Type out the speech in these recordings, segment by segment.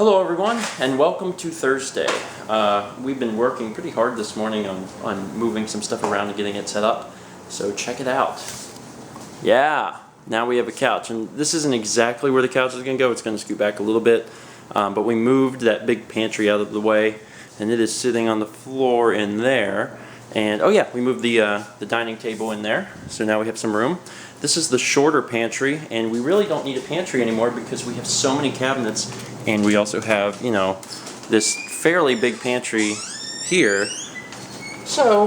Hello everyone, and welcome to Thursday. We've been working pretty hard this morning on moving some stuff around and getting it set up, so check it out. Yeah, now we have a couch, and this isn't exactly where the couch is going to go. It's going to scoot back a little bit, but we moved that big pantry out of the way, and it is sitting on the floor in there. And oh yeah, we moved the dining table in there, so now we have some room. This is the shorter pantry, and we really don't need a pantry anymore because we have so many cabinets, and we also have, you know, this fairly big pantry here. So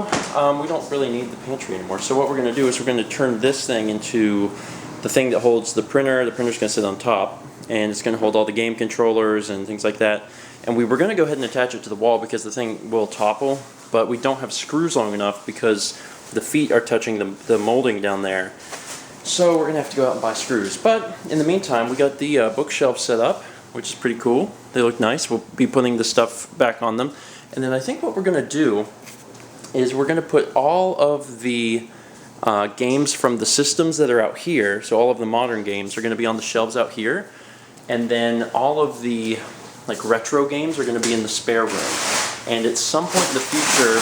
we don't really need the pantry anymore. So what we're going to do is we're going to turn this thing into the thing that holds the printer. The printer's going to sit on top, and it's going to hold all the game controllers and things like that. And we were going to go ahead and attach it to the wall because the thing will topple, but we don't have screws long enough because the feet are touching the molding down there. So we're going to have to go out and buy screws. But in the meantime, we got the bookshelf set up, which is pretty cool. They look nice. We'll be putting the stuff back on them. And then I think what we're going to do is we're going to put all of the games from the systems that are out here, so all of the modern games are going to be on the shelves out here. And then all of the retro games are going to be in the spare room. And at some point in the future,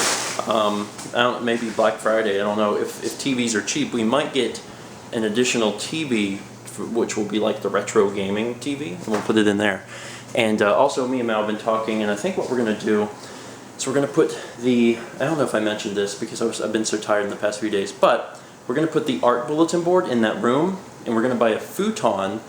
I don't, maybe Black Friday, I don't know, if TVs are cheap, we might get an additional TV, which will be like the retro gaming TV, and we'll put it in there. And also me and Mal have been talking, and I think what we're going to do is we're going to put I don't know if I mentioned this because I've been so tired in the past few days, but we're going to put the art bulletin board in that room, and we're going to buy a futon,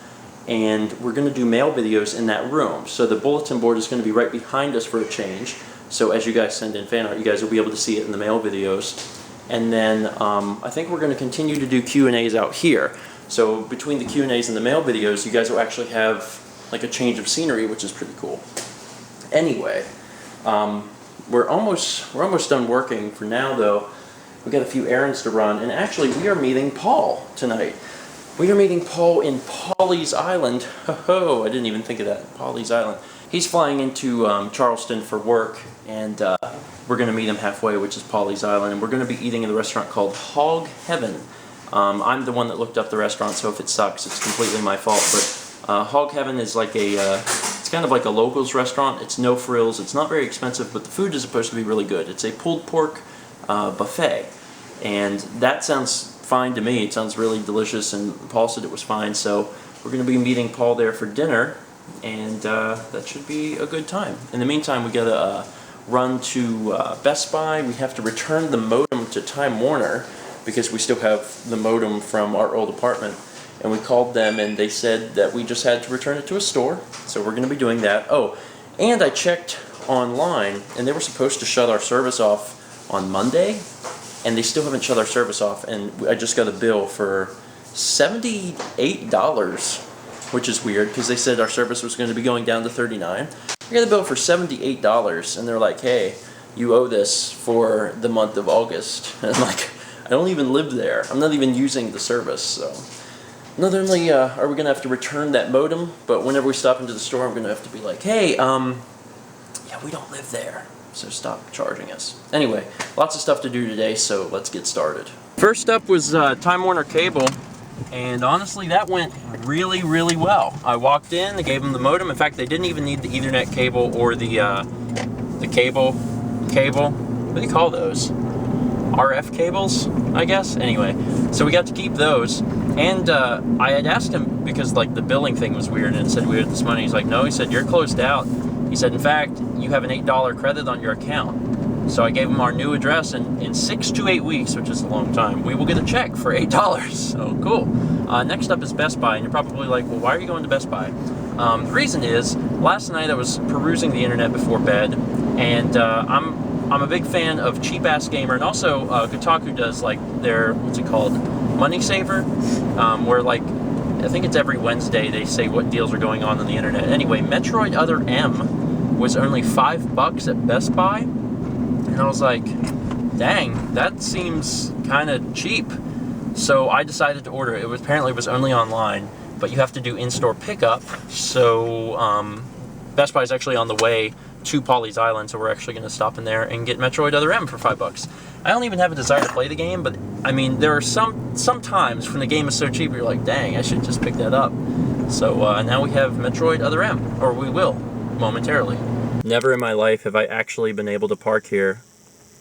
and we're going to do mail videos in that room. So the bulletin board is going to be right behind us for a change, so as you guys send in fan art, you guys will be able to see it in the mail videos. And then I think we're going to continue to do Q&As out here. So between the Q&As and the mail videos, you guys will actually have like a change of scenery, which is pretty cool. Anyway, we're almost done working for now, though. We've got a few errands to run, and actually we are meeting Paul tonight. We are meeting Paul in Pawleys Island. Ho, I didn't even think of that. Pawleys Island. He's flying into Charleston for work, and we're going to meet him halfway, which is Pawleys Island, and we're going to be eating in a restaurant called Hog Heaven. I'm the one that looked up the restaurant, so if it sucks, it's completely my fault. But Hog Heaven is like it's kind of like a locals restaurant. It's no frills. It's not very expensive, but the food is supposed to be really good. It's a pulled pork buffet, and that sounds fine to me. It sounds really delicious, and Paul said it was fine. So we're going to be meeting Paul there for dinner, and that should be a good time. In the meantime, we got to run to Best Buy. We have to return the modem to Time Warner because we still have the modem from our old apartment, and we called them and they said that we just had to return it to a store, so we're going to be doing that. Oh, and I checked online, and they were supposed to shut our service off on Monday, and they still haven't shut our service off, and I just got a bill for $78, which is weird because they said our service was going to be going down to $39. I got a bill for $78, and they're like, hey, you owe this for the month of August. And I'm like, I don't even live there. I'm not even using the service. So not only are we going to have to return that modem, but whenever we stop into the store, I'm going to have to be like, hey, yeah, we don't live there, so stop charging us. Anyway, lots of stuff to do today, so let's get started. First up was Time Warner Cable. And honestly, that went really, really well. I walked in, they gave them the modem. In fact, they didn't even need the Ethernet cable or the cable. What do you call those? RF cables, I guess? Anyway, so we got to keep those. And I had asked him, because like the billing thing was weird, and it said we had this money. He's like, no, he said, you're closed out. He said, in fact, you have an $8 credit on your account. So I gave him our new address, and in 6 to 8 weeks, which is a long time, we will get a check for $8. So cool. Next up is Best Buy, and you're probably like, well, why are you going to Best Buy? The reason is, last night I was perusing the internet before bed, and I'm a big fan of Cheap Ass Gamer, and also Kotaku does like their, what's it called, Money Saver, where like, I think it's every Wednesday they say what deals are going on the internet. Anyway, Metroid Other M was only $5 at Best Buy. And I was like, dang, that seems kind of cheap. So I decided to order it. Apparently it was only online, but you have to do in-store pickup. So Best Buy is actually on the way to Pawleys Island, so we're actually going to stop in there and get Metroid Other M for $5. I don't even have a desire to play the game, but I mean, there are some times when the game is so cheap, you're like, dang, I should just pick that up. So now we have Metroid Other M, or we will. momentarily. Never in my life have I actually been able to park here.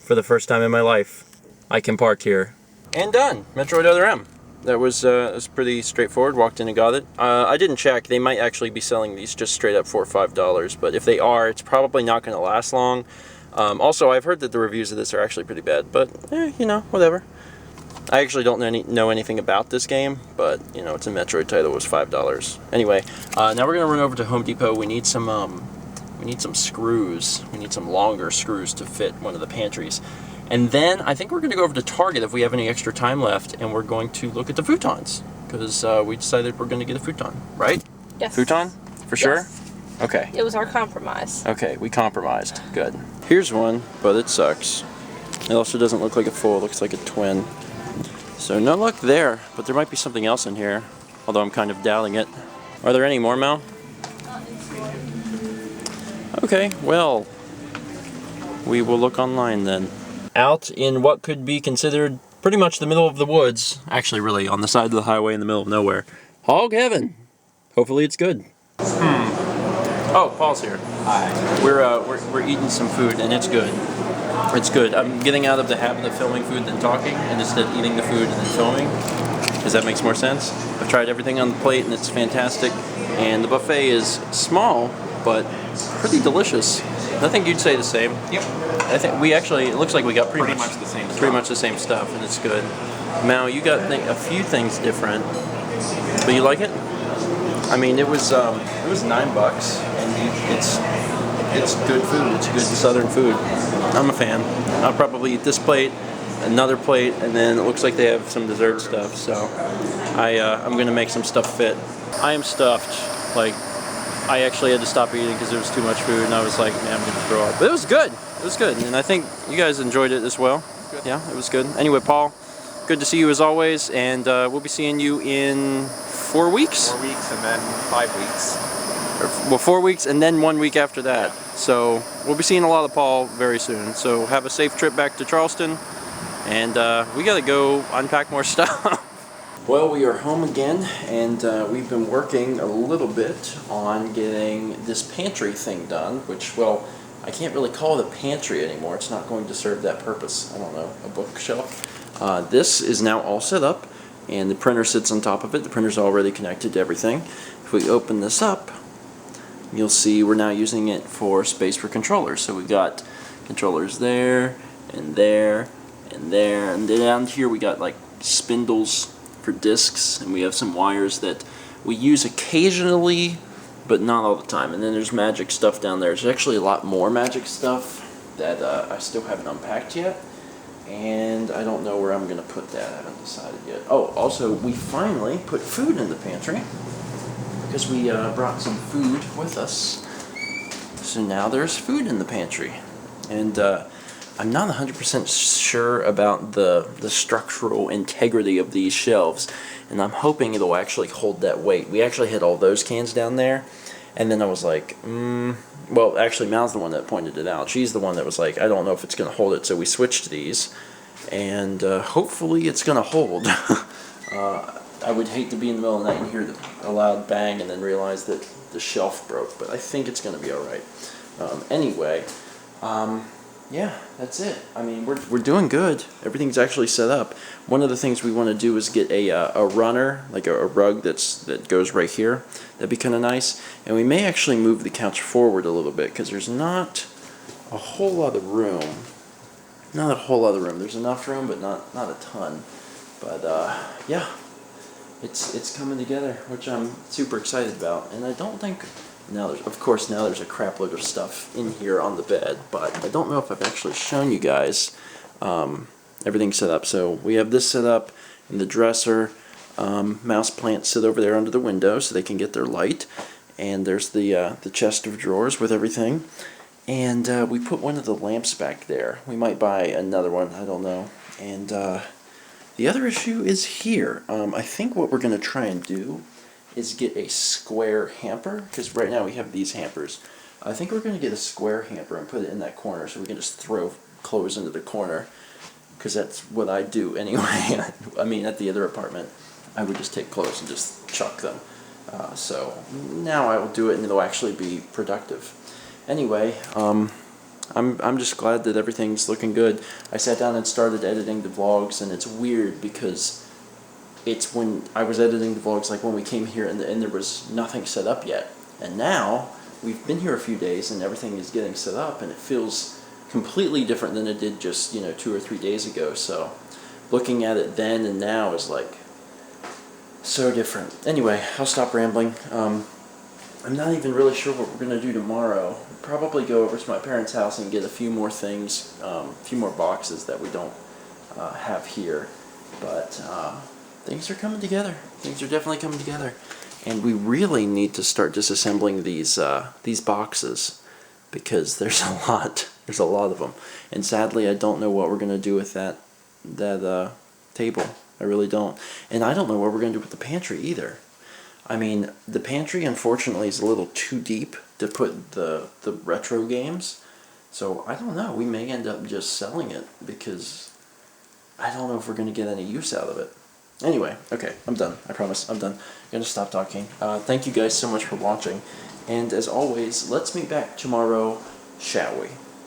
For the first time in my life, I can park here. And done! Metroid Other M. That was pretty straightforward. Walked in and got it. I didn't check. They might actually be selling these just straight up for $5, but if they are, it's probably not going to last long. Also, I've heard that the reviews of this are actually pretty bad, but you know, whatever. I actually don't know anything about this game, but you know, it's a Metroid title. It was $5. Anyway, now we're gonna run over to Home Depot. We need some screws. We need some longer screws to fit one of the pantries. And then I think we're going to go over to Target if we have any extra time left, and we're going to look at the futons, because we decided we're going to get a futon, right? Yes. Futon? For sure? Okay. It was our compromise. Okay, we compromised. Good. Here's one, but it sucks. It also doesn't look like a full, it looks like a twin. So no luck there, but there might be something else in here, although I'm kind of doubting it. Are there any more, Mel? Okay, well, we will look online then. Out in what could be considered pretty much the middle of the woods, actually really on the side of the highway in the middle of nowhere. Hog Heaven. Hopefully it's good. Oh, Paul's here. Hi. We're eating some food and it's good. It's good. I'm getting out of the habit of filming food than talking, and instead eating the food and then filming, because that makes more sense. I've tried everything on the plate and it's fantastic. And the buffet is small, but pretty delicious. I think you'd say the same. Yep. I think we actually, it looks like we got pretty much the same stuff. Pretty much the same stuff, and it's good. Mao, you got a few things different, but you like it? I mean, it was $9, and it's good food. It's good Southern food. I'm a fan. I'll probably eat this plate, another plate, and then it looks like they have some dessert stuff. So I'm gonna make some stuff fit. I am stuffed. Like, I actually had to stop eating because there was too much food, and I was like, man, I'm gonna throw up. But it was good. It was good, and I think you guys enjoyed it as well. Good. Yeah, it was good. Anyway, Paul, good to see you as always, and we'll be seeing you in 4 weeks. 4 weeks and then 5 weeks. Well, 4 weeks and then 1 week after that. Yeah. So we'll be seeing a lot of Paul very soon. So have a safe trip back to Charleston, and we gotta go unpack more stuff. Well, we are home again, and we've been working a little bit on getting this pantry thing done, which, well, I can't really call it a pantry anymore. It's not going to serve that purpose. I don't know, a bookshelf. This is now all set up, and the printer sits on top of it. The printer's already connected to everything. If we open this up, you'll see we're now using it for space for controllers. So we got controllers there, and there, and there, and then down here we got like spindles for discs, and we have some wires that we use occasionally, but not all the time. And then there's magic stuff down there. There's actually a lot more magic stuff that I still haven't unpacked yet, and I don't know where I'm going to put that. I haven't decided yet. Oh, also, we finally put food in the pantry, because we brought some food with us. So now there's food in the pantry. And I'm not 100% sure about the structural integrity of these shelves, and I'm hoping it'll actually hold that weight. We actually had all those cans down there, and then I was like, well, actually Mal's the one that pointed it out. She's the one that was like, I don't know if it's going to hold it, so we switched these, and hopefully it's going to hold. I would hate to be in the middle of the night and hear a loud bang and then realize that the shelf broke, but I think it's going to be alright. Anyway, yeah, that's it. I mean, we're doing good. Everything's actually set up. One of the things we want to do is get a runner, like a rug that goes right here. That'd be kind of nice. And we may actually move the couch forward a little bit, because there's not a whole lot of room. Not a whole lot of room. There's enough room, but not a ton. But yeah, it's coming together, which I'm super excited about. And I don't think now there's a crap load of stuff in here on the bed, but I don't know if I've actually shown you guys everything set up. So we have this set up in the dresser. Mouse plants sit over there under the window so they can get their light. And there's the chest of drawers with everything. And we put one of the lamps back there. We might buy another one, I don't know. And the other issue is here. I think what we're going to try and do is get a square hamper, because right now we have these hampers. I think we're going to get a square hamper and put it in that corner so we can just throw clothes into the corner, because that's what I do anyway. I mean, at the other apartment, I would just take clothes and just chuck them. So now I will do it and it'll actually be productive. Anyway, I'm just glad that everything's looking good. I sat down and started editing the vlogs, and it's weird because it's when I was editing the vlogs, like when we came here and there was nothing set up yet. And now we've been here a few days and everything is getting set up, and it feels completely different than it did just 2 or 3 days ago. So looking at it then and now is like so different. Anyway, I'll stop rambling. I'm not even really sure what we're going to do tomorrow. Probably go over to my parents' house and get a few more things, a few more boxes that we don't have here. But things are coming together. Things are definitely coming together. And we really need to start disassembling these boxes, because there's a lot. There's a lot of them. And sadly, I don't know what we're going to do with that table. I really don't. And I don't know what we're going to do with the pantry either. I mean, the pantry, unfortunately, is a little too deep to put the retro games. So, I don't know. We may end up just selling it, because I don't know if we're going to get any use out of it. Anyway, okay, I'm done. I promise, I'm done. I'm going to stop talking. Thank you guys so much for watching. And as always, let's meet back tomorrow, shall we?